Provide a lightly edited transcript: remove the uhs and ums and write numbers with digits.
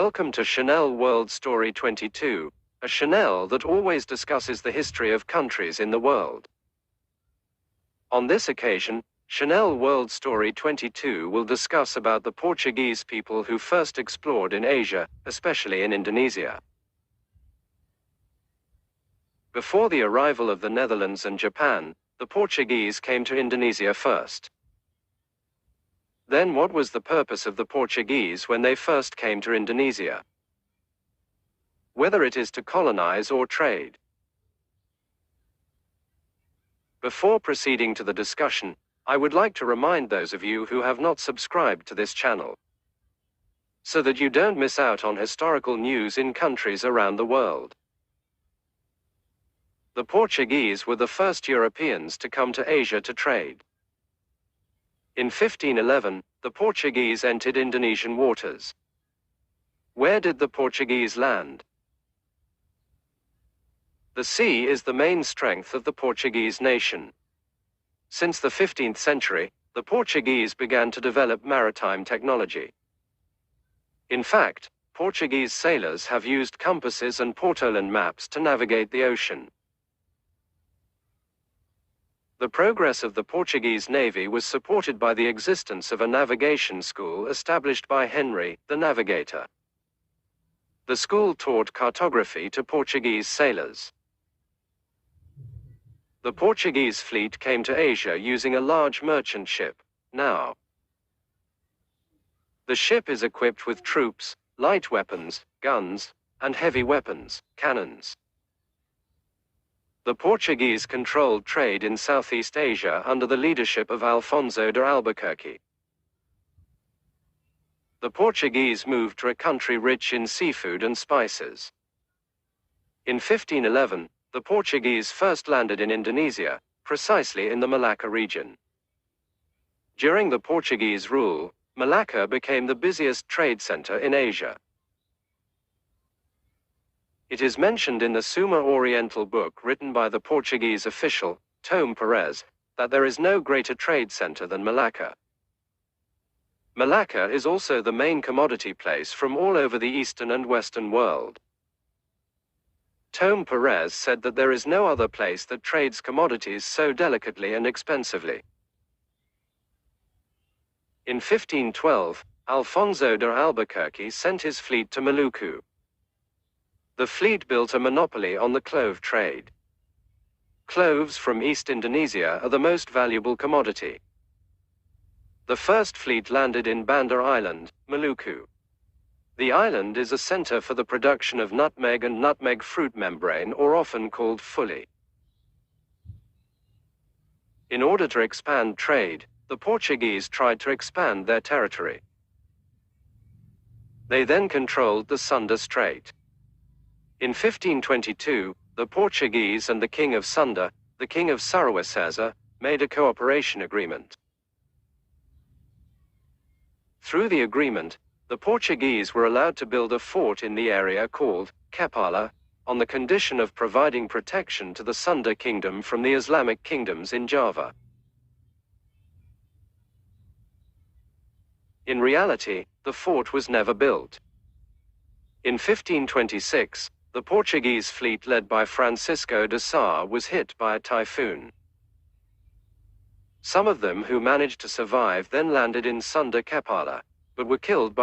Welcome to Chanel World Story 22, a Chanel that always discusses the history of countries in the world. On this occasion, Chanel World Story 22 will discuss about the Portuguese people who first explored in Asia, especially in Indonesia. Before the arrival of the Netherlands and Japan, the Portuguese came to Indonesia first. Then what was the purpose of the Portuguese when they first came to Indonesia? Whether it is to colonize or trade. Before proceeding to the discussion, I would like to remind those of you who have not subscribed to this channel, so that you don't miss out on historical news in countries around the world. The Portuguese were the first Europeans to come to Asia to trade. In 1511, the Portuguese entered Indonesian waters. Where did the Portuguese land? The sea is the main strength of the Portuguese nation. Since the 15th century, the Portuguese began to develop maritime technology. In fact, Portuguese sailors have used compasses and portolan maps to navigate the ocean. The progress of the Portuguese Navy was supported by the existence of a navigation school established by Henry, the Navigator. The school taught cartography to Portuguese sailors. The Portuguese fleet came to Asia using a large merchant ship, now. The ship is equipped with troops, light weapons, guns, and heavy weapons, cannons. The Portuguese controlled trade in Southeast Asia under the leadership of Alfonso de Albuquerque. The Portuguese moved to a country rich in seafood and spices. In 1511, the Portuguese first landed in Indonesia, precisely in the Malacca region. During the Portuguese rule, Malacca became the busiest trade center in Asia. It is mentioned in the Suma Oriental book written by the Portuguese official, Tome Perez, that there is no greater trade center than Malacca. Malacca is also the main commodity place from all over the Eastern and Western world. Tome Perez said that there is no other place that trades commodities so delicately and expensively. In 1512, Alfonso de Albuquerque sent his fleet to Maluku. The fleet built a monopoly on the clove trade. Cloves from East Indonesia are the most valuable commodity. The first fleet landed in Banda Island, Maluku. The island is a center for the production of nutmeg and nutmeg fruit membrane, or often called fully. In order to expand trade, the Portuguese tried to expand their territory. They then controlled the Sunda Strait. In 1522, the Portuguese and the King of Sunda, the King of Sarawisesa, made a cooperation agreement. Through the agreement, the Portuguese were allowed to build a fort in the area called Kepala, on the condition of providing protection to the Sunda kingdom from the Islamic kingdoms in Java. In reality, the fort was never built. In 1526, the Portuguese fleet led by Francisco de Sá was hit by a typhoon. Some of them who managed to survive then landed in Sunda Kepala, but were killed by